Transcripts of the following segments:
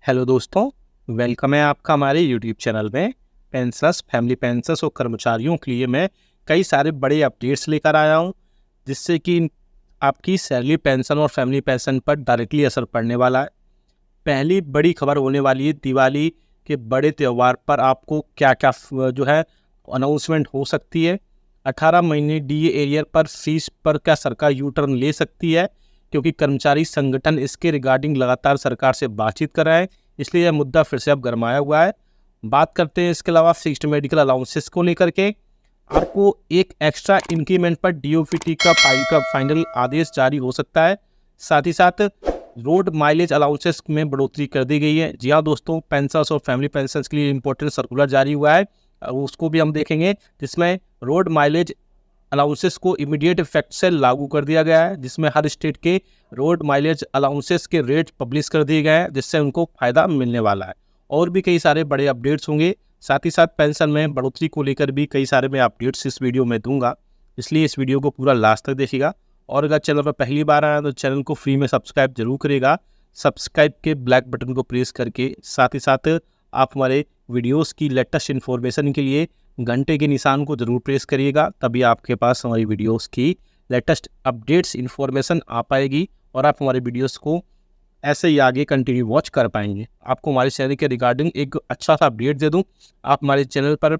Hello दोस्तों, welcome है आपका हमारे यूट्यूब चैनल में। पेंशनर्स, फैमिली पेंशनर्स और कर्मचारियों के लिए मैं कई सारे बड़े अपडेट्स लेकर आया हूं, जिससे कि आपकी सैलरी पेंशन और फैमिली पेंशन पर डायरेक्टली असर पड़ने वाला है। पहली बड़ी खबर होने वाली है दिवाली के बड़े त्यौहार पर आपको क्या क्या जो है अनाउंसमेंट हो सकती है। 18 महीने डीए एरियर पर फीस पर क्या सरकार यू टर्न ले सकती है, क्योंकि कर्मचारी संगठन इसके रिगार्डिंग लगातार सरकार से बातचीत कर रहे हैं, इसलिए यह मुद्दा फिर से अब गरमाया हुआ है। बात करते हैं इसके अलावा फिक्स्ड मेडिकल अलाउंसेस को लेकर के। आपको एक एक्स्ट्रा इंक्रीमेंट पर डीओपीटी का फाइनल आदेश जारी हो सकता है। साथ ही साथ रोड माइलेज अलाउंसेस में बढ़ोतरी कर दी गई है। जी हाँ दोस्तों, पेंशनर्स और फैमिली पेंशनर्स के लिए इंपॉर्टेंट सर्कुलर जारी हुआ है, उसको भी हम देखेंगे, जिसमें रोड माइलेज अलाउंसेस को इमीडिएट इफेक्ट से लागू कर दिया गया है, जिसमें हर स्टेट के रोड माइलेज अलाउंसेस के रेट पब्लिश कर दिए गए हैं, जिससे उनको फ़ायदा मिलने वाला है। और भी कई सारे बड़े अपडेट्स होंगे। साथ ही साथ पेंशन में बढ़ोतरी को लेकर भी कई सारे मैं अपडेट्स इस वीडियो में दूंगा, इसलिए इस वीडियो को पूरा लास्ट तक देखिएगा। और अगर चैनल पर पहली बार आया तो चैनल को फ्री में सब्सक्राइब जरूर करेगा। सब्सक्राइब के ब्लैक बटन को प्रेस करके साथ ही साथ आप हमारे वीडियोस की लेटेस्ट इन्फॉर्मेशन के लिए घंटे के निशान को जरूर प्रेस करिएगा, तभी आपके पास हमारी वीडियोस की लेटेस्ट अपडेट्स इन्फॉर्मेशन आ पाएगी और आप हमारे वीडियोस को ऐसे ही आगे कंटिन्यू वॉच कर पाएंगे। आपको हमारे चैनल के रिगार्डिंग एक अच्छा सा अपडेट दे दूं, आप हमारे चैनल पर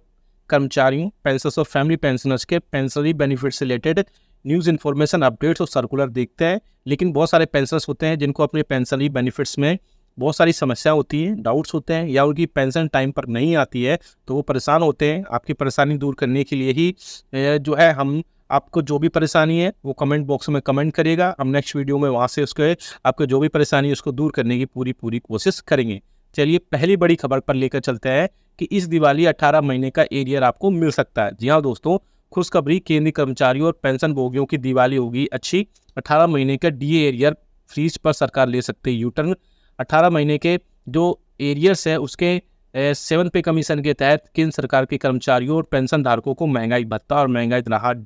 कर्मचारियों, पेंशनर्स और फैमिली पेंशनर्स के पेंशनरी बेनिफिट से रिलेटेड न्यूज़ इन्फॉर्मेशन, अपडेट्स और सर्कुलर देखते हैं। लेकिन बहुत सारे पेंशनर्स होते हैं जिनको अपने पेंशनरी बेनिफिट्स में बहुत सारी समस्या होती हैं, डाउट्स होते हैं, या उनकी पेंशन टाइम पर नहीं आती है तो वो परेशान होते हैं। आपकी परेशानी दूर करने के लिए ही जो है हम आपको जो भी परेशानी है वो कमेंट बॉक्स में कमेंट करिएगा, हम नेक्स्ट वीडियो में वहाँ से उसके आपको जो भी परेशानी है उसको दूर करने की पूरी कोशिश करेंगे। चलिए पहली बड़ी खबर पर लेकर चलते हैं कि इस दिवाली 18 महीने का एरियर आपको मिल सकता है। जी हाँ दोस्तों, खुशखबरी, केंद्रीय कर्मचारियों और पेंशन भोगियों की दिवाली होगी अच्छी। 18 महीने का डीए एरियर फ्रीज पर सरकार ले सकते हैं यूटर्न। 18 महीने के जो एरियर्स है उसके 7 पे कमीशन के तहत केंद्र सरकार के कर्मचारियों और पेंशन धारकों को महंगाई भत्ता और महंगाई राहत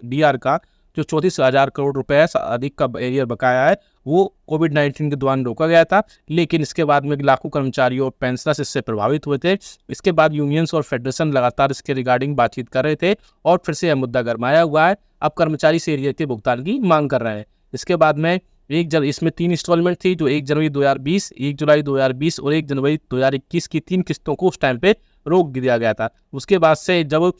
डीआर का जो 34,000 करोड़ रुपए अधिक का एरियर बकाया है, वो कोविड-19 के दौरान रोका गया था, लेकिन इसके बाद में लाखों कर्मचारियों और पेंशनर्स इससे प्रभावित हुए थे। इसके बाद यूनियंस और फेडरेशन लगातार इसके रिगार्डिंग बातचीत कर रहे थे और फिर से यह मुद्दा गरमाया हुआ है। अब कर्मचारी इस एरियर के भुगतान की मांग कर रहे हैं। इसके बाद में इसमें 3 इंस्टॉलमेंट थी, जो 1 जनवरी 2020, 1 जुलाई 2020 और 1 जनवरी 2021 की 3 किस्तों को उस टाइम पे रोक दिया गया था। उसके बाद से जब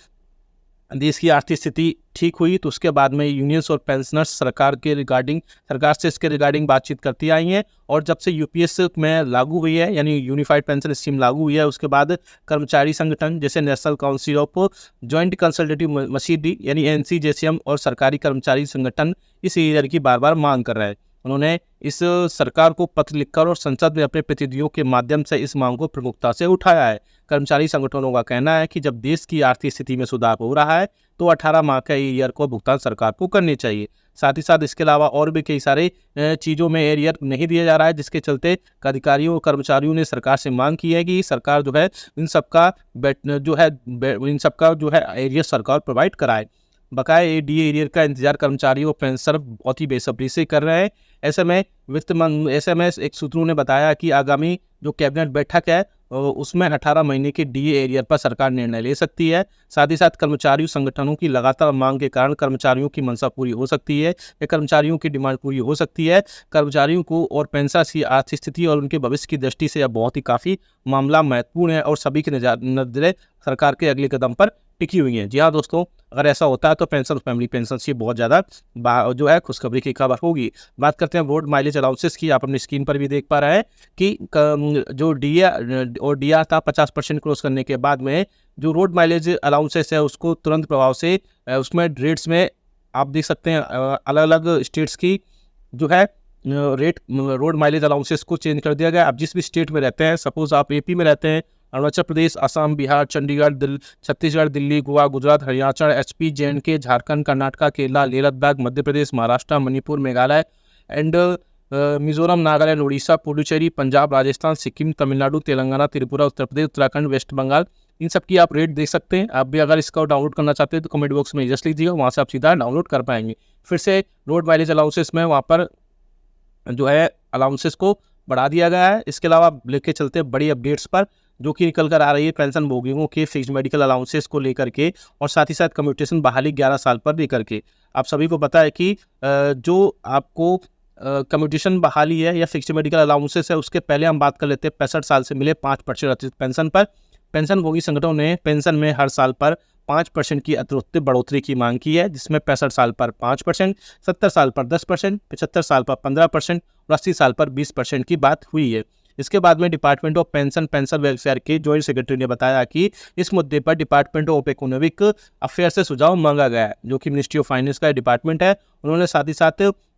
देश की आर्थिक स्थिति ठीक हुई तो उसके बाद में यूनियंस और पेंशनर्स सरकार से इसके रिगार्डिंग बातचीत करती आई हैं। और जब से यूपीएस में लागू हुई है, यानी यूनिफाइड पेंशन स्कीम लागू हुई है, उसके बाद कर्मचारी संगठन जैसे national council of joint consultative machinery यानी एनसीजेसीएम और सरकारी कर्मचारी संगठन इस एरियर की बार बार मांग कर रहे हैं। उन्होंने इस सरकार को पत्र लिखकर और संसद में अपने प्रतिनिधियों के माध्यम से इस मांग को प्रमुखता से उठाया है। कर्मचारी संगठनों का कहना है कि जब देश की आर्थिक स्थिति में सुधार हो रहा है तो 18 माह का एरियर को भुगतान सरकार को करने चाहिए। साथ ही साथ इसके अलावा और भी कई सारे चीज़ों में एरियर नहीं दिया जा रहा है, जिसके चलते अधिकारियों और कर्मचारियों ने सरकार से मांग की है कि सरकार जो है इन सबका जो है एरियर सरकार प्रोवाइड कराए। बकाया डीए एरियर का इंतजार कर्मचारी और पेंशनर बहुत ही बेसब्री से कर रहे हैं। ऐसे में एक सूत्रों ने बताया कि आगामी जो कैबिनेट बैठक है उसमें 18 महीने के डीए एरियर पर सरकार निर्णय ले सकती है। साथ ही साथ कर्मचारियों संगठनों की लगातार मांग के कारण कर्मचारियों की मंशा पूरी हो सकती है या कर्मचारियों की डिमांड पूरी हो सकती है। कर्मचारियों को और पेंशनर्स की आर्थिक स्थिति और उनके भविष्य की दृष्टि से यह बहुत ही काफ़ी मामला महत्वपूर्ण है और सभी की नजरें सरकार के अगले कदम पर टिकी हुई हैं। जी हाँ दोस्तों, अगर ऐसा होता है तो पेंशन फैमिली पेंशन से बहुत ज़्यादा जो है खुशखबरी की खबर होगी। बात करते हैं रोड माइलेज अलाउंसेस की। आप अपनी स्क्रीन पर भी देख पा रहे हैं कि जो डीआर था 50% क्रॉस करने के बाद में जो रोड माइलेज अलाउंसेस है उसको तुरंत प्रभाव से उसमें रेट्स में आप देख सकते हैं अलग अलग स्टेट्स की जो है रेट रोड माइलेज अलाउंसेस को चेंज कर दिया गया। आप जिस भी स्टेट में रहते हैं, सपोज आप एपी में रहते हैं, Arunachal Pradesh, Assam, Bihar, Chandigarh, Chhattisgarh, Delhi, Goa, Gujarat, Haryana, HP, J and K, Jharkhand, Karnataka, Kerala, Leh Ladakh, Madhya Pradesh, Maharashtra, Manipur, Meghalaya and Mizoram, Nagaland, Orissa, Puducherry, Punjab, Rajasthan, Sikkim, Tamil Nadu, Telangana, Tripura, Uttar Pradesh, Uttarakhand, west Bengal, इन सब की आप रेट देख सकते हैं। आप भी अगर इसका डाउनलोड करना चाहते हैं तो कमेंट बॉक्स में जस्ट लीजिएगा, वहाँ से आप सीधा डाउनलोड कर पाएंगे। फिर से रोड माइलेज अलाउंसेस में वहाँ पर जो है अलाउंसेस को बढ़ा दिया गया है। इसके अलावा लेके चलते हैं बड़ी अपडेट्स पर जो कि निकल कर आ रही है पेंशन भोगियों के फिक्स्ड मेडिकल अलाउंसेस को लेकर के, और साथ ही साथ कम्यूटेशन बहाली 11 साल पर लेकर के। आप सभी को पता है कि जो आपको कम्यूटेशन बहाली है या फिक्स्ड मेडिकल अलाउंसेस है, उसके पहले हम बात कर लेते हैं 65 साल से मिले 5% अतिरिक्त पेंशन पर। पेंशन भोगी संगठनों ने पेंशन में हर साल पर 5% की अतिरिक्त बढ़ोतरी की मांग की है, जिसमें 65 साल पर 5%, 70 साल पर 10%, 75 साल पर 15% और 80 साल पर 20% की बात हुई है। इसके बाद में डिपार्टमेंट ऑफ पेंशन वेलफेयर के जॉइंट सेक्रेटरी ने बताया कि इस मुद्दे पर डिपार्टमेंट ऑफ इकोनॉमिक अफेयर से सुझाव मांगा गया है, जो कि मिनिस्ट्री ऑफ फाइनेंस का डिपार्टमेंट है। उन्होंने साथ ही साथ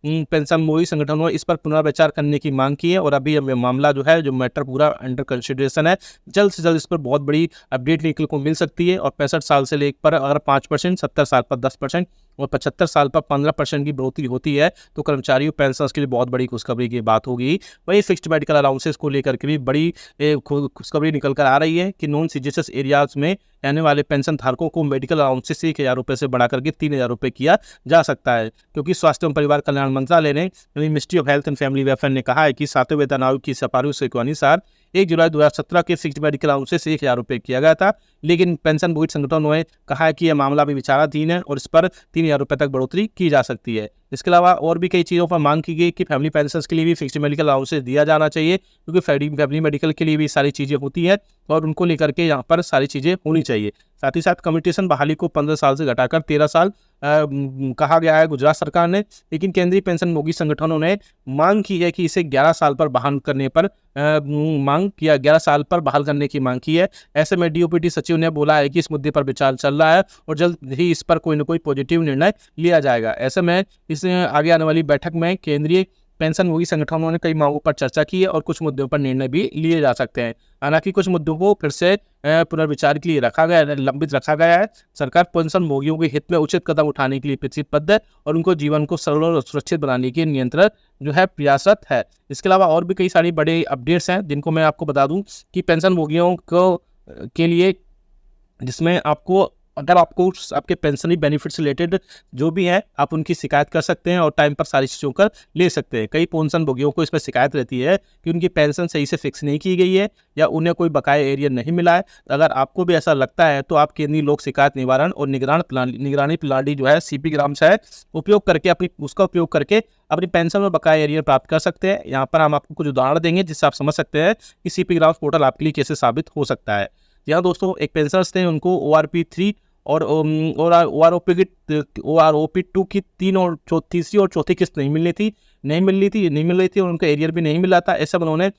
पेंशन भोगी संगठनों इस पर पुनर्विचार करने की मांग की है, और अभी मामला जो है, जो मैटर पूरा अंडर कंसिडरेशन है। जल्द से जल्द इस पर बहुत बड़ी अपडेट निकल को मिल सकती है। और 65 साल से लेकर अगर 5%, 70 साल पर 10% और 75 साल पर 15% की बढ़ोतरी होती है तो कर्मचारियों पेंशनर्स के लिए बहुत बड़ी खुशखबरी की बात होगी। वही फिक्स्ड मेडिकल अलाउंसेस को लेकर के भी बड़ी खुशखबरी निकल कर आ रही है कि नॉन सीजीएचएस एरियाज में रहने वाले पेंशन धारकों को मेडिकल अलाउंसेस 1,000 रुपये से बढ़ा करके 3,000 रुपये किया जा सकता है, क्योंकि स्वास्थ्य एवं परिवार कल्याण मंत्रालय ने, ministry of health and family welfare ने कहा है कि 7वें वेतन आयोग की सिफारिश के अनुसार 1 जुलाई 2017 के फिक्स्ड मेडिकल अलाउंसेस 1,000 रुपये किया गया था, लेकिन पेंशन भोगी संगठनों ने कहा है कि यह मामला भी विचाराधीन है और इस पर 3,000 रुपये तक बढ़ोतरी की जा सकती है। इसके अलावा और भी कई चीज़ों पर मांग की गई कि फैमिली पेंशनर्स के लिए भी फिक्स्ड मेडिकल अलाउंसेस दिया जाना चाहिए, क्योंकि फैमिली मेडिकल के लिए भी सारी चीज़ें होती हैं और उनको लेकर के यहाँ पर सारी चीज़ें होनी चाहिए। साथ ही साथ कम्यूटेशन बहाली को 15 साल से घटाकर 13 साल कहा गया है गुजरात सरकार ने, लेकिन केंद्रीय पेंशन भोगी संगठनों ने मांग की है कि इसे 11 साल पर बहाल करने पर 11 साल पर बहाल करने की मांग की है। ऐसे में डीओपीटी सचिव ने बोला है कि इस मुद्दे पर विचार चल रहा है और जल्द ही इस पर कोई न कोई पॉजिटिव निर्णय लिया जाएगा। ऐसे में इस आगे आने वाली बैठक में केंद्रीय पेंशन भोगी संगठनों ने कई मांगों पर चर्चा की है और कुछ मुद्दों पर निर्णय भी लिए जा सकते हैं। हालांकि कुछ मुद्दों को फिर से पुनर्विचार के लिए लंबित रखा गया है। सरकार पेंशन भोगियों के हित में उचित कदम उठाने के लिए प्रतिबद्ध है और उनको जीवन को सरल और सुरक्षित बनाने के नियंत्रण जो है प्रयासरत है। इसके अलावा और भी कई सारी बड़े अपडेट्स हैं जिनको मैं आपको बता दूं कि पेंशन भोगियों को के लिए, जिसमें आपको अगर आपको आपके पेंशनरी बेनिफिट से रिलेटेड जो भी है आप उनकी शिकायत कर सकते हैं और टाइम पर सारी चीज़ों कर ले सकते हैं। कई पेंशन भोगियों को इस पर शिकायत रहती है कि उनकी पेंशन सही से फिक्स नहीं की गई है या उन्हें कोई बकाया एरिया नहीं मिला है। अगर आपको भी ऐसा लगता है तो आप केंद्रीय लोक शिकायत निवारण और निगरानी प्रणाली जो है CP ग्राम्स है उपयोग करके उसका उपयोग करके अपनी पेंशन में बकाया एरिया प्राप्त कर सकते हैं। यहाँ पर हम आपको कुछ उदाहरण देंगे जिससे आप समझ सकते हैं कि CP ग्राम्स पोर्टल आपके लिए कैसे साबित हो सकता है। यहाँ दोस्तों एक पेंशनर्स थे, उनको ORP3 और OROP2 की तीसरी और चौथी किस्त नहीं मिल रही थी और उनका एरियर भी नहीं मिला था। ऐसा उन्होंने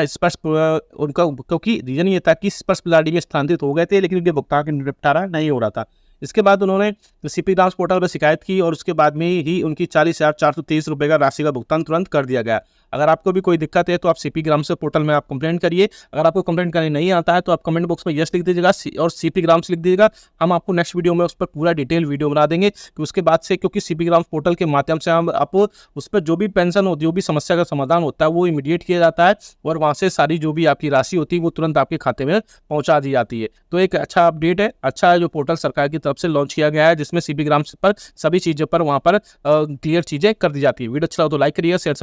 स्पष्ट उनका, क्योंकि रीजन ये था कि स्पष्ट प्लाडी में स्थानांतरित हो गए थे लेकिन उनके भुगतान का निपटारा नहीं हो रहा था। इसके बाद उन्होंने CP ग्राम्स पोर्टल पर शिकायत की और उसके बाद में ही उनकी 40,423 रुपये का राशि का भुगतान तुरंत कर दिया गया। अगर आपको भी कोई दिक्कत है तो आप CP ग्राम्स पोर्टल में आप कंप्लेंट करिए। अगर आपको कंप्लेंट करने नहीं आता है तो आप कमेंट बॉक्स में यस लिख दीजिएगा और CP ग्राम्स लिख दीजिएगा। हम आपको नेक्स्ट वीडियो में उस पर पूरा डिटेल वीडियो बना देंगे कि उसके बाद से, क्योंकि CP ग्राम्स पोर्टल के माध्यम से हम आप उस पर जो भी पेंशन होती है, जो भी समस्या का समाधान होता है वो इमीडिएट किया जाता है और वहाँ से सारी जो भी आपकी राशि होती है वो तुरंत आपके खाते में पहुँचा दी जाती है। तो एक अच्छा अपडेट है, अच्छा है जो पोर्टल सरकार की तरफ से लॉन्च किया गया है, जिसमें CP ग्राम्स पर सभी चीज़ों पर वहाँ पर क्लियर चीज़ें कर दी जाती है। वीडियो अच्छा हो तो लाइक करिए, शेयर